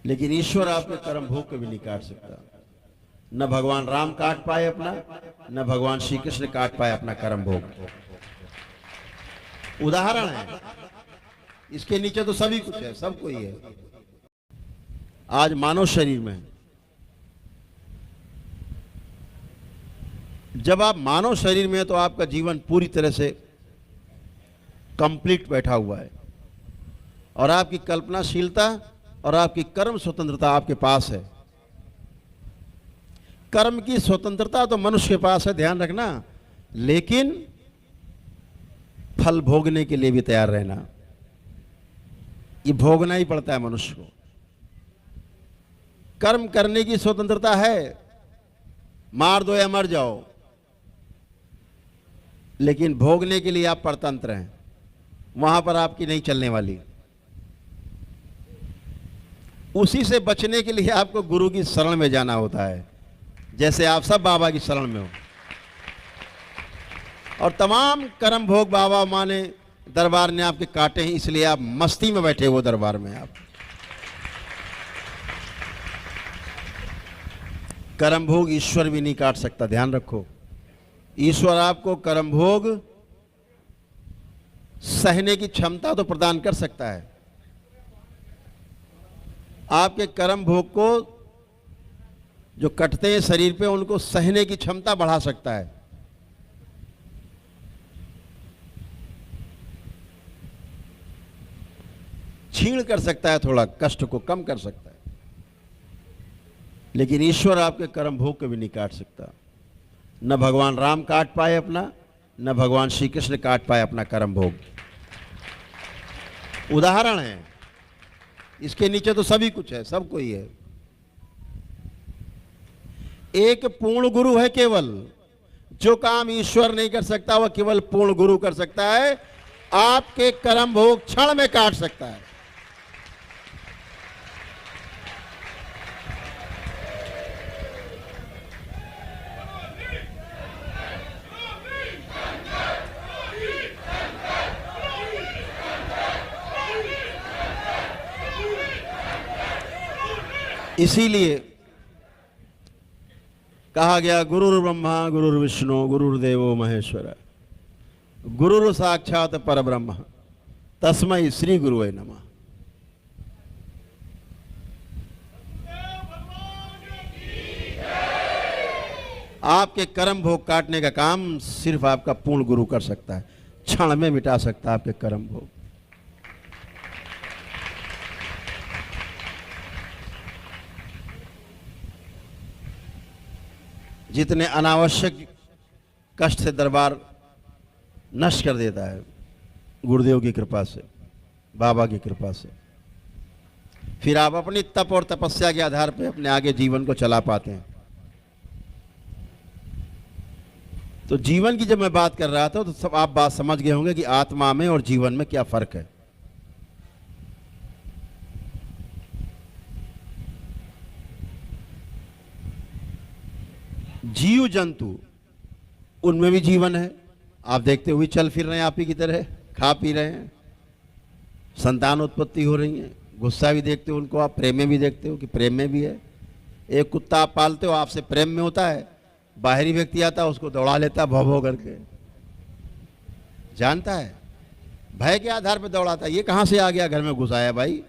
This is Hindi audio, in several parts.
लेकिन ईश्वर आपके कर्म भोग को भी नहीं काट सकता। न भगवान राम काट पाए अपना, न भगवान श्री कृष्ण काट पाए अपना कर्म भोग। उदाहरण है, इसके नीचे तो सभी कुछ है, सब कोई है। आज मानव शरीर में, जब आप मानव शरीर में हैं तो आपका जीवन पूरी तरह से कंप्लीट बैठा हुआ है और आपकी कल्पनाशीलता और आपकी कर्म स्वतंत्रता आपके पास है। कर्म की स्वतंत्रता तो मनुष्य के पास है, ध्यान रखना, लेकिन फल भोगने के लिए भी तैयार रहना। ये भोगना ही पड़ता है मनुष्य को। कर्म करने की स्वतंत्रता है, मार दो या मर जाओ, लेकिन भोगने के लिए आप परतंत्र हैं, वहां पर आपकी नहीं चलने वाली। उसी से बचने के लिए आपको गुरु की शरण में जाना होता है, जैसे आप सब बाबा की शरण में हो। और तमाम कर्म भोग बाबा माँ ने दरबार ने आपके काटे हैं, इसलिए आप मस्ती में बैठे हो दरबार में। आप कर्म भोग ईश्वर भी नहीं काट सकता, ध्यान रखो। ईश्वर आपको कर्म भोग सहने की क्षमता तो प्रदान कर सकता है। आपके कर्म भोग को जो कटते हैं शरीर पे, उनको सहने की क्षमता बढ़ा सकता है। छीण कर सकता है, थोड़ा कष्ट को कम कर सकता है, लेकिन ईश्वर आपके कर्म भोग को भी नहीं काट सकता। न भगवान राम काट पाए अपना, न भगवान श्री कृष्ण काट पाए अपना कर्म भोग। उदाहरण है, इसके नीचे तो सभी कुछ है, सब कोई है। एक पूर्ण गुरु है केवल, जो काम ईश्वर नहीं कर सकता वह केवल पूर्ण गुरु कर सकता है। आपके कर्म भोग क्षण में काट सकता है। इसीलिए कहा गया, गुरुर् ब्रह्मा गुरुर्विष्णु गुरुर्देवो महेश्वर, गुरुर् साक्षात परब्रह्म तस्मै श्री गुरुवे नमः। आपके कर्म भोग काटने का काम सिर्फ आपका पूर्ण गुरु कर सकता है, क्षण में मिटा सकता है आपके कर्म भोग। जितने अनावश्यक कष्ट से दरबार नष्ट कर देता है, गुरुदेव की कृपा से, बाबा की कृपा से, फिर आप अपनी तप और तपस्या के आधार पर अपने आगे जीवन को चला पाते हैं। तो जीवन की जब मैं बात कर रहा था तो सब आप बात समझ गए होंगे कि आत्मा में और जीवन में क्या फर्क है। जीव जंतु, उनमें भी जीवन है। आप देखते हुए चल फिर रहे हैं, आप ही की तरह खा पी रहे हैं, संतान उत्पत्ति हो रही है। गुस्सा भी देखते हो उनको, आप प्रेम में भी देखते हो कि प्रेम में भी है। एक कुत्ता आप पालते हो, आपसे प्रेम में होता है, बाहरी व्यक्ति आता है उसको दौड़ा लेता है भौ भौ करके, जानता है भय के आधार पर दौड़ाता है। ये कहां से आ गया, घर में घुस आया भाई,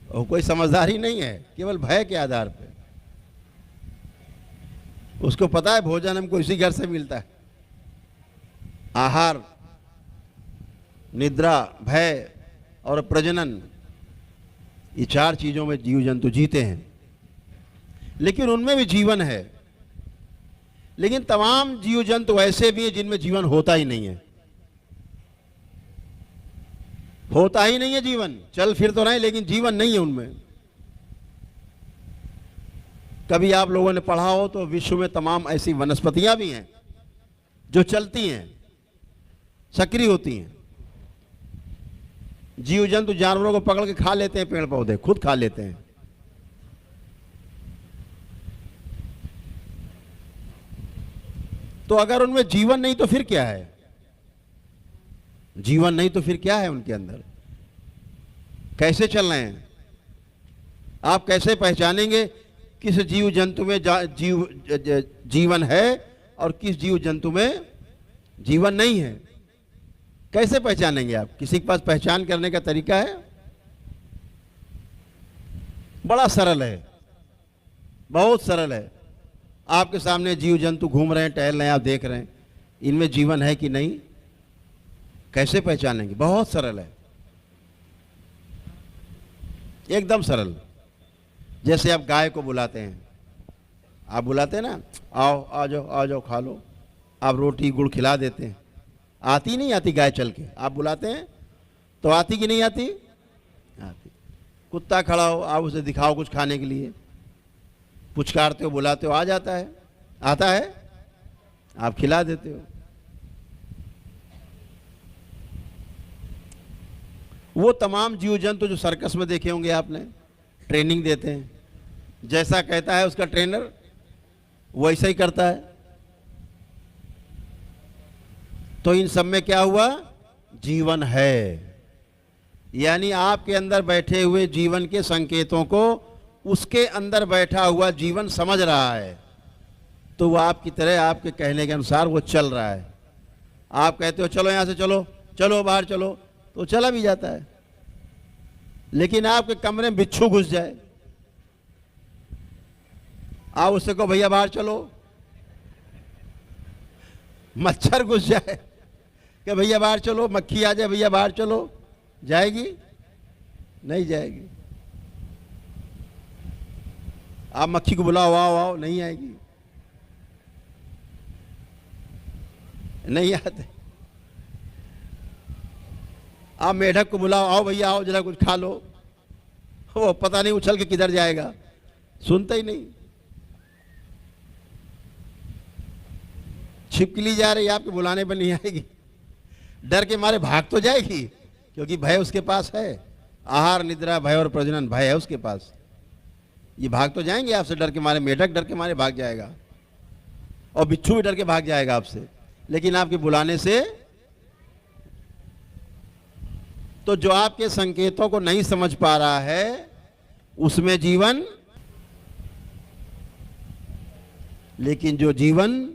वो कोई समझदारी नहीं है, केवल भय के आधार पर। उसको पता है भोजन हमको इसी घर से मिलता है। आहार, निद्रा, भय और प्रजनन, ये चार चीजों में जीव जंतु जीते हैं, लेकिन उनमें भी जीवन है। लेकिन तमाम जीव जंतु ऐसे भी हैं जिनमें जीवन होता ही नहीं है, होता ही नहीं है जीवन। चल फिर तो रहे लेकिन जीवन नहीं है उनमें। कभी आप लोगों ने पढ़ा हो तो विश्व में तमाम ऐसी वनस्पतियां भी हैं जो चलती हैं, सक्रिय होती हैं। जीव जंतु जानवरों को पकड़ के खा लेते हैं, पेड़ पौधे खुद खा लेते हैं। तो अगर उनमें जीवन नहीं तो फिर क्या है? जीवन नहीं तो फिर क्या है उनके अंदर? कैसे चल रहे हैं? आप कैसे पहचानेंगे किस जीव जंतु में जीवन है और किस जीव जंतु में जीवन नहीं है? कैसे पहचानेंगे आप? किसी के पास पहचान करने का तरीका है? बड़ा सरल है, बहुत सरल है। आपके सामने जीव जंतु घूम रहे हैं, टहल रहे हैं, आप देख रहे हैं, इनमें जीवन है कि नहीं, कैसे पहचानेंगे? बहुत सरल है, एकदम सरल। जैसे आप गाय को बुलाते हैं, आप बुलाते हैं ना, आओ आ जाओ आ जाओ खा लो, आप रोटी गुड़ खिला देते हैं, आती नहीं आती गाय चल के? आप बुलाते हैं तो आती कि नहीं आती? आती। कुत्ता खड़ा हो, आप उसे दिखाओ कुछ खाने के लिए, पुचकारते हो, बुलाते हो, आ जाता है, आता है, आप खिला देते हो। वो तमाम जीव जंतु जो सर्कस में देखे होंगे आपने, ट्रेनिंग देते हैं, जैसा कहता है उसका ट्रेनर वैसा ही करता है। तो इन सब में क्या हुआ? जीवन है। यानी आपके अंदर बैठे हुए जीवन के संकेतों को उसके अंदर बैठा हुआ जीवन समझ रहा है, तो वो आपकी तरह आपके कहने के अनुसार वो चल रहा है। आप कहते हो चलो यहां से, चलो चलो बाहर चलो, तो चला भी जाता है। लेकिन आपके कमरे में बिच्छू घुस जाए, आप उससे कहो भैया बाहर चलो, मच्छर घुस जाए कि भैया बाहर चलो, मक्खी आ जाए भैया बाहर चलो, जाएगी? नहीं जाएगी। आप मक्खी को बुलाओ, आओ आओ, नहीं आएगी, नहीं आते। आप मेढक को बुलाओ, आओ भैया आओ जरा कुछ खा लो, वो पता नहीं उछल के किधर जाएगा, सुनता ही नहीं। छिपकली जा रही, आपके बुलाने पर नहीं आएगी, डर के मारे भाग तो जाएगी, क्योंकि भय उसके पास है। आहार निद्रा भय और प्रजनन भय है उसके पास, ये भाग तो जाएंगे आपसे डर के मारे। मेढक डर के मारे भाग जाएगा और बिच्छू भी डर के भाग जाएगा आपसे, लेकिन आपके बुलाने से। तो जो आपके संकेतों को नहीं समझ पा रहा है उसमें जीवन, लेकिन जो जीवन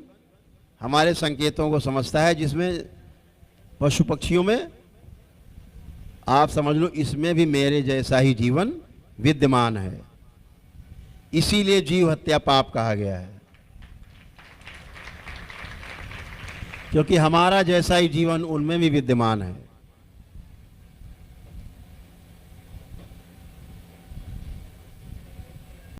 हमारे संकेतों को समझता है, जिसमें पशु पक्षियों में, आप समझ लो इसमें भी मेरे जैसा ही जीवन विद्यमान है। इसीलिए जीव हत्या पाप कहा गया है, क्योंकि हमारा जैसा ही जीवन उनमें भी विद्यमान है।